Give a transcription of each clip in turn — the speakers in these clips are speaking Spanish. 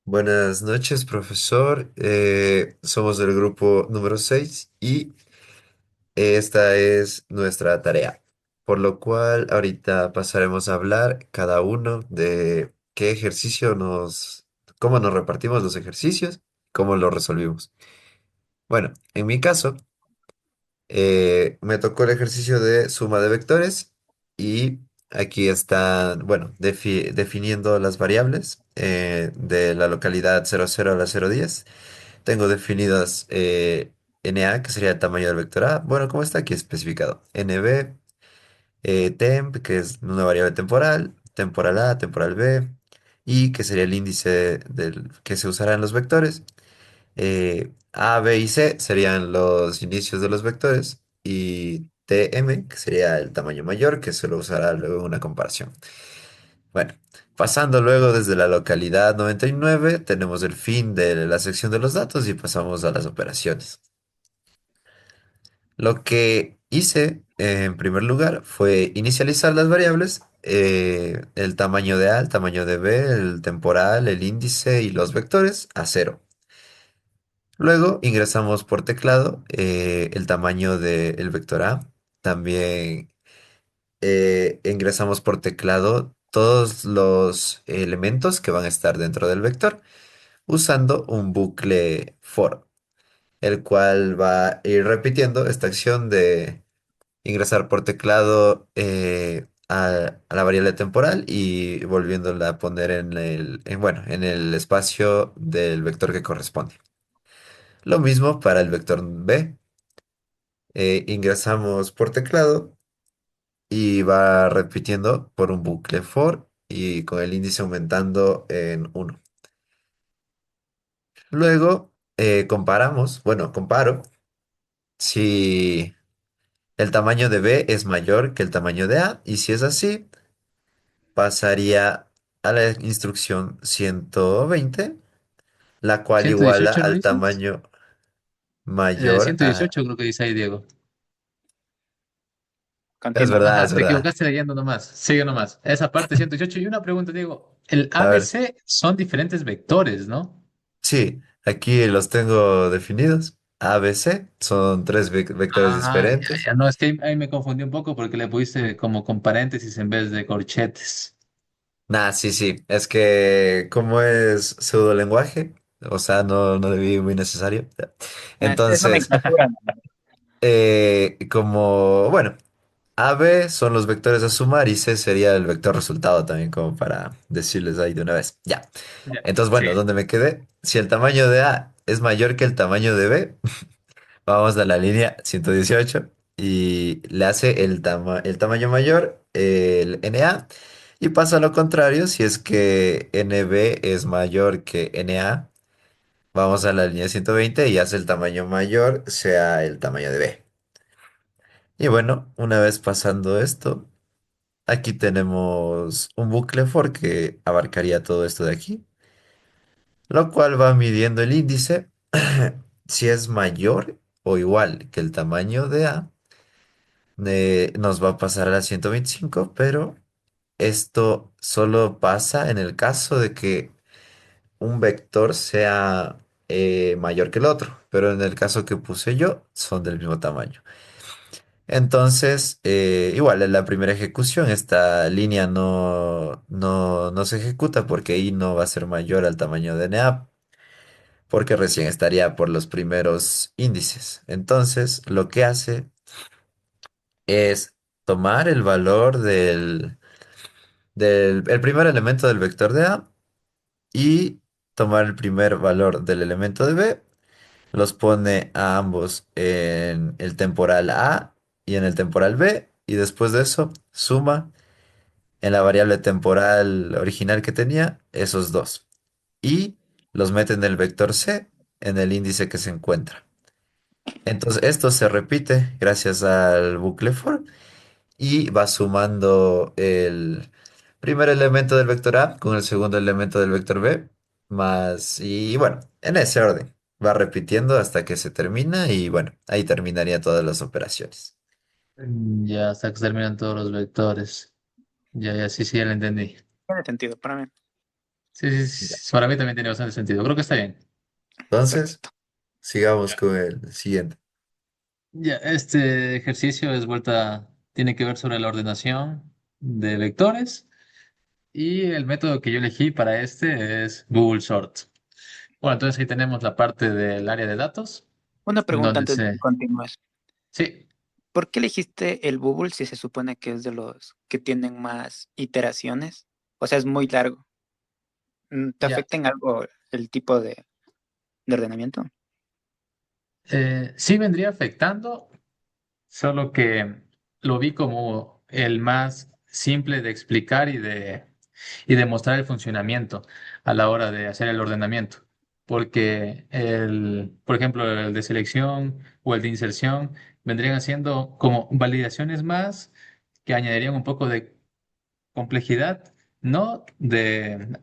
Buenas noches, profesor. Somos del grupo número 6 y esta es nuestra tarea. Por lo cual, ahorita pasaremos a hablar cada uno de qué ejercicio cómo nos repartimos los ejercicios, cómo los resolvimos. Bueno, en mi caso, me tocó el ejercicio de suma de vectores y aquí están, bueno, definiendo las variables de la localidad 00 a la 010. Tengo definidas NA, que sería el tamaño del vector A. Bueno, como está aquí especificado. NB, temp, que es una variable temporal, temporal A, temporal B, y que sería el índice que se usará en los vectores. A, B y C serían los inicios de los vectores. Y TM, que sería el tamaño mayor, que se lo usará luego en una comparación. Bueno, pasando luego desde la localidad 99, tenemos el fin de la sección de los datos y pasamos a las operaciones. Lo que hice en primer lugar fue inicializar las variables, el tamaño de A, el tamaño de B, el temporal, el índice y los vectores a cero. Luego ingresamos por teclado el tamaño del vector A. También ingresamos por teclado todos los elementos que van a estar dentro del vector usando un bucle for, el cual va a ir repitiendo esta acción de ingresar por teclado a la variable temporal y volviéndola a poner bueno, en el espacio del vector que corresponde. Lo mismo para el vector B. Ingresamos por teclado y va repitiendo por un bucle for y con el índice aumentando en uno. Luego comparamos, bueno, comparo si el tamaño de B es mayor que el tamaño de A y si es así, pasaría a la instrucción 120, la cual iguala 118, ¿no al dices? tamaño mayor Ciento a... dieciocho creo que dice ahí, Diego. Es Continúa. verdad, Ajá, es te verdad. equivocaste leyendo nomás. Sigue nomás. Esa parte 118. Y una pregunta, Diego. El A ver, ABC son diferentes vectores, ¿no? sí, aquí los tengo definidos. A, B, C son tres vectores Ah, ya, diferentes. ya. No, es que ahí me confundí un poco porque le pusiste como con paréntesis en vez de corchetes. Nah, sí, sí, es que como es pseudolenguaje, o sea, no debí muy necesario. Es Entonces, nomenclatura. bueno, A, B son los vectores a sumar y C sería el vector resultado también, como para decirles ahí de una vez. Ya. Ya, Entonces, sí. bueno, ¿dónde me quedé? Si el tamaño de A es mayor que el tamaño de B, vamos a la línea 118 y le hace el tamaño mayor, el NA, y pasa lo contrario, si es que NB es mayor que NA, vamos a la línea 120 y hace el tamaño mayor, sea el tamaño de B. Y bueno, una vez pasando esto, aquí tenemos un bucle for que abarcaría todo esto de aquí, lo cual va midiendo el índice. Si es mayor o igual que el tamaño de A, nos va a pasar a la 125, pero esto solo pasa en el caso de que un vector sea mayor que el otro, pero en el caso que puse yo, son del mismo tamaño. Entonces, igual en la primera ejecución, esta línea no se ejecuta porque i no va a ser mayor al tamaño de NA, porque recién estaría por los primeros índices. Entonces, lo que hace es tomar el valor el primer elemento del vector de A y tomar el primer valor del elemento de B, los pone a ambos en el temporal A y en el temporal B, y después de eso suma en la variable temporal original que tenía esos dos y los mete en el vector C en el índice que se encuentra. Entonces esto se repite gracias al bucle for y va sumando el primer elemento del vector A con el segundo elemento del vector B, más, y bueno, en ese orden. Va repitiendo hasta que se termina y bueno, ahí terminaría todas las operaciones. Ya, hasta que se terminan todos los vectores. Ya, ya, sí, sí, ya lo entendí. Tiene sentido para mí. Sí, sí, Ya. sí, para mí también tiene bastante sentido. Creo que está bien. Entonces, Perfecto. sigamos con el siguiente. Ya, este ejercicio es vuelta, tiene que ver sobre la ordenación de vectores y el método que yo elegí para este es Google Sort. Bueno, entonces ahí tenemos la parte del área de datos, Una en pregunta donde antes de que se... continúes. Sí, ¿Por qué elegiste el Bubble si se supone que es de los que tienen más iteraciones? O sea, es muy largo. ¿Te ya. afecta en algo el tipo de ordenamiento? Sí vendría afectando, solo que lo vi como el más simple de explicar y de mostrar el funcionamiento a la hora de hacer el ordenamiento. Porque por ejemplo, el de selección o el de inserción vendrían haciendo como validaciones más que añadirían un poco de complejidad, no de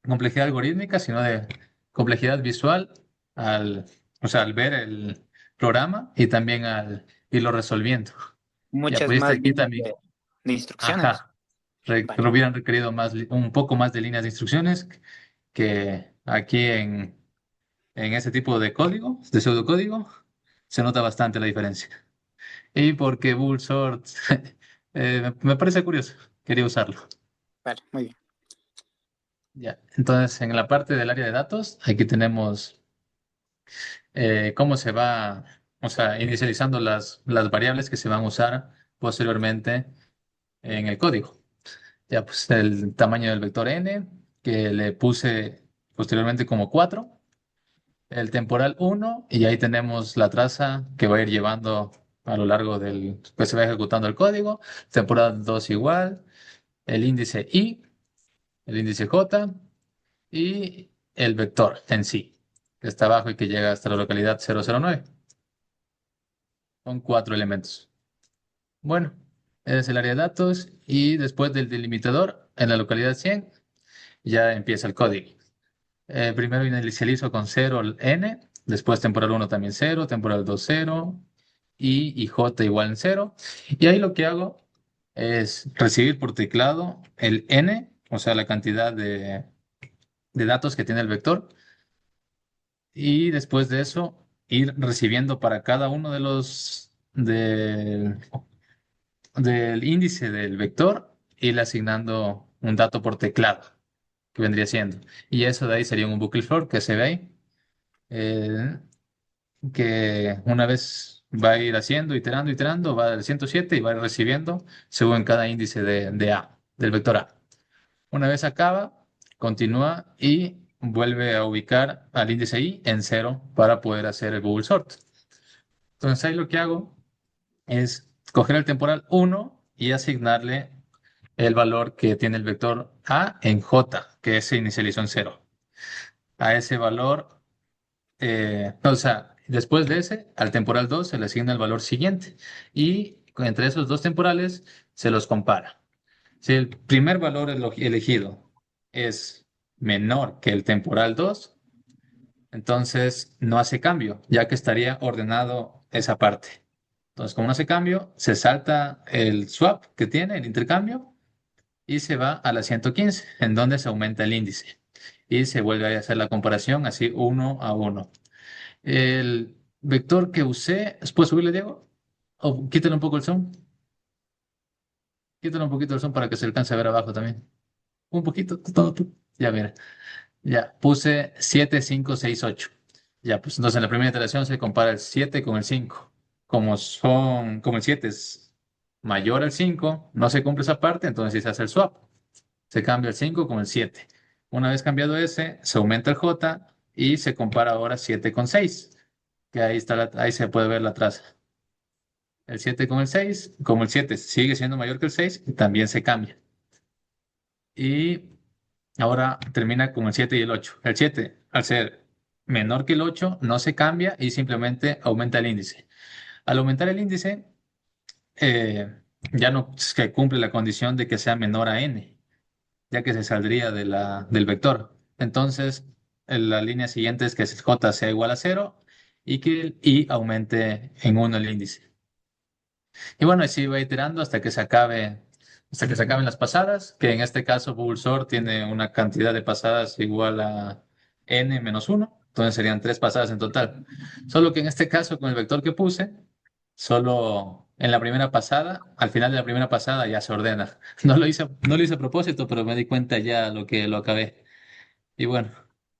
complejidad algorítmica, sino de complejidad visual al, o sea, al ver el programa y también al irlo resolviendo. Ya Muchas pudiste más aquí líneas también, de instrucciones. ajá, Vale, hubieran requerido más, un poco más de líneas de instrucciones que aquí en ese tipo de código, de pseudocódigo, se nota bastante la diferencia. Y porque Bullsort me parece curioso, quería usarlo. vale, muy bien. Ya, entonces en la parte del área de datos, aquí tenemos cómo se va, o sea, inicializando las variables que se van a usar posteriormente en el código. Ya, pues el tamaño del vector n, que le puse posteriormente como 4, el temporal 1, y ahí tenemos la traza que va a ir llevando a lo largo del, pues se va ejecutando el código, temporal 2 igual, el índice i, el índice j y el vector en sí, que está abajo y que llega hasta la localidad 009. Son 4 elementos. Bueno, ese es el área de datos y después del delimitador, en la localidad 100 ya empieza el código. Primero inicializo con 0 el n, después temporal 1 también 0, temporal 2 0 y j igual en 0. Y ahí lo que hago es recibir por teclado el n, o sea, la cantidad de datos que tiene el vector, y después de eso ir recibiendo para cada uno de los del índice del vector, ir asignando un dato por teclado, que vendría siendo. Y eso de ahí sería un bucle for que se ve ahí, eh, que una vez va a ir haciendo, iterando, iterando, va del 107 y va a ir recibiendo según cada índice de A, del vector A. Una vez acaba, continúa y vuelve a ubicar al índice I en 0 para poder hacer el Google Sort. Entonces ahí lo que hago es coger el temporal 1 y asignarle el valor que tiene el vector A en J, que se inicializó en 0. A ese valor, no, o sea, después de ese, al temporal 2 se le asigna el valor siguiente y entre esos dos temporales se los compara. Si el primer valor elegido es menor que el temporal 2, entonces no hace cambio, ya que estaría ordenado esa parte. Entonces, como no hace cambio, se salta el swap que tiene, el intercambio, y se va a la 115, en donde se aumenta el índice. Y se vuelve a hacer la comparación así uno a uno. El vector que usé, ¿puedes subirle, Diego? O quítale un poco el zoom. Quítale un poquito el zoom para que se alcance a ver abajo también. Un poquito, todo tú. Ya, mira. Ya, puse 7 5 6 8. Ya, pues entonces en la primera iteración se compara el 7 con el 5. Como el 7 es mayor al 5, no se cumple esa parte, entonces sí se hace el swap. Se cambia el 5 con el 7. Una vez cambiado ese, se aumenta el J y se compara ahora 7 con 6, que ahí está ahí se puede ver la traza. El 7 con el 6, como el 7 sigue siendo mayor que el 6, también se cambia. Y ahora termina con el 7 y el 8. El 7, al ser menor que el 8, no se cambia y simplemente aumenta el índice. Al aumentar el índice, ya no se cumple la condición de que sea menor a n, ya que se saldría del vector. Entonces, la línea siguiente es que el j sea igual a 0 y que el i aumente en 1 el índice. Y bueno, así va iterando hasta que se acabe hasta que se acaben las pasadas, que en este caso Bulsor tiene una cantidad de pasadas igual a n menos uno, entonces serían tres pasadas en total. Solo que en este caso, con el vector que puse, solo en la primera pasada, al final de la primera pasada ya se ordena. No lo hice a propósito, pero me di cuenta ya lo que lo acabé. Y bueno,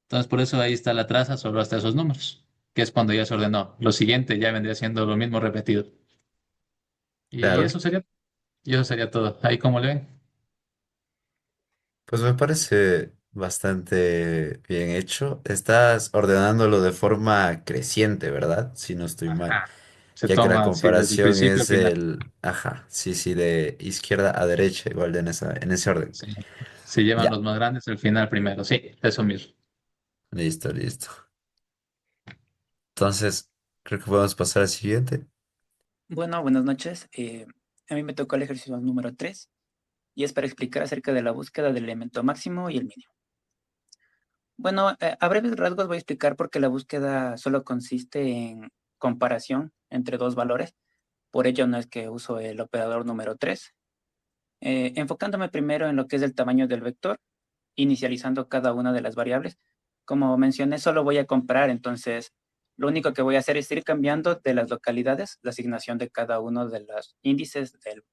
entonces por eso ahí está la traza solo hasta esos números, que es cuando ya se ordenó. Lo siguiente ya vendría siendo lo mismo repetido. Y Claro, eso sería todo. Ahí como le ven. pues me parece bastante bien hecho. Estás ordenándolo de forma creciente, ¿verdad? Si no estoy mal. Ajá. Se Ya que la toma así desde el comparación principio al es final. ajá, sí, sí, de izquierda a derecha, igual de en ese orden. Sí. Se llevan Ya, los más grandes al final primero. Sí, eso mismo. listo, listo. Entonces, creo que podemos pasar al siguiente. Bueno, buenas noches. A mí me tocó el ejercicio número 3 y es para explicar acerca de la búsqueda del elemento máximo y el mínimo. Bueno, a breves rasgos voy a explicar por qué la búsqueda solo consiste en comparación entre dos valores. Por ello no es que uso el operador número 3. Enfocándome primero en lo que es el tamaño del vector, inicializando cada una de las variables. Como mencioné, solo voy a comparar, entonces lo único que voy a hacer es ir cambiando de las localidades la asignación de cada uno de los índices del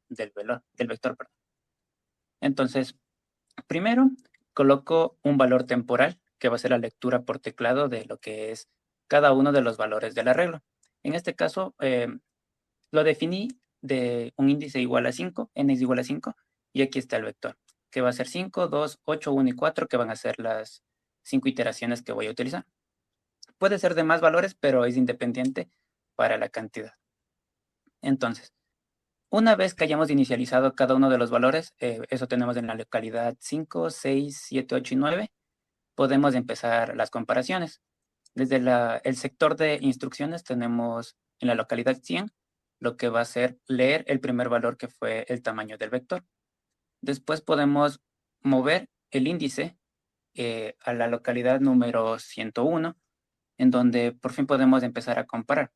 vector. Perdón. Entonces, primero coloco un valor temporal, que va a ser la lectura por teclado de lo que es cada uno de los valores del arreglo. En este caso, lo definí de un índice igual a 5, n es igual a 5, y aquí está el vector, que va a ser 5, 2, 8, 1 y 4, que van a ser las 5 iteraciones que voy a utilizar. Puede ser de más valores, pero es independiente para la cantidad. Entonces, una vez que hayamos inicializado cada uno de los valores, eso tenemos en la localidad 5, 6, 7, 8 y 9, podemos empezar las comparaciones. Desde el sector de instrucciones tenemos en la localidad 100 lo que va a ser leer el primer valor que fue el tamaño del vector. Después podemos mover el índice a la localidad número 101, en donde por fin podemos empezar a comparar.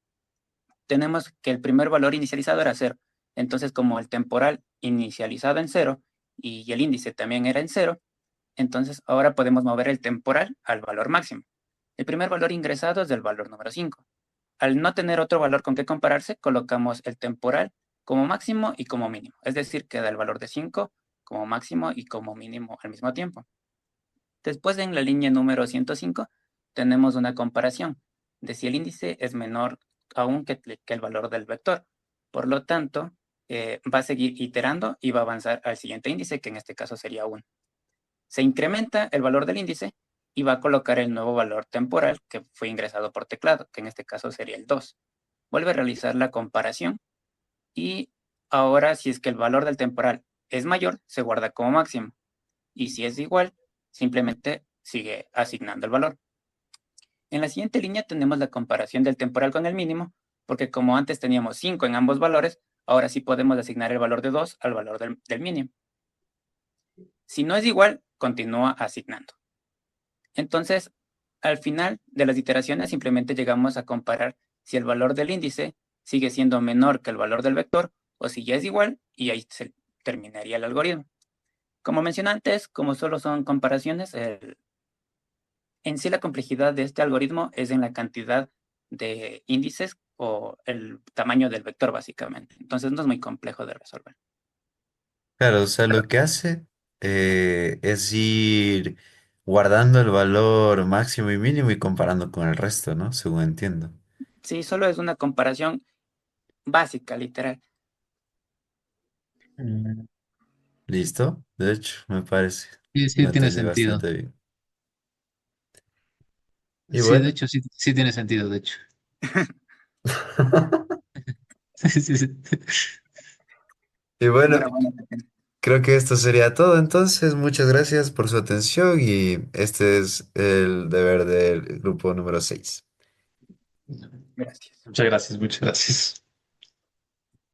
Tenemos que el primer valor inicializado era 0. Entonces, como el temporal inicializado en 0 y el índice también era en 0, entonces ahora podemos mover el temporal al valor máximo. El primer valor ingresado es del valor número 5. Al no tener otro valor con que compararse, colocamos el temporal como máximo y como mínimo. Es decir, queda el valor de 5 como máximo y como mínimo al mismo tiempo. Después, en la línea número 105, tenemos una comparación de si el índice es menor aún que el valor del vector. Por lo tanto, va a seguir iterando y va a avanzar al siguiente índice, que en este caso sería 1. Se incrementa el valor del índice y va a colocar el nuevo valor temporal que fue ingresado por teclado, que en este caso sería el 2. Vuelve a realizar la comparación y ahora si es que el valor del temporal es mayor, se guarda como máximo. Y si es igual, simplemente sigue asignando el valor. En la siguiente línea tenemos la comparación del temporal con el mínimo, porque como antes teníamos 5 en ambos valores, ahora sí podemos asignar el valor de 2 al valor del mínimo. Si no es igual, continúa asignando. Entonces, al final de las iteraciones simplemente llegamos a comparar si el valor del índice sigue siendo menor que el valor del vector o si ya es igual y ahí se terminaría el algoritmo. Como mencioné antes, como solo son comparaciones, en sí la complejidad de este algoritmo es en la cantidad de índices o el tamaño del vector básicamente. Entonces no es muy complejo de resolver. Claro, o sea, Pero lo que hace es ir guardando el valor máximo y mínimo y comparando con el resto, ¿no? Según entiendo. sí, solo es una comparación básica, literal. Mm. ¿Listo? De hecho, me parece. Sí, sí, Lo tiene entendí sentido. bastante bien. Y Sí, de bueno. hecho, sí, sí tiene sentido, de hecho. Sí, sí, sí. Y bueno, Pero bueno, creo que esto sería todo. Entonces, muchas gracias por su atención y este es el deber del grupo número 6. gracias. Muchas gracias, muchas gracias.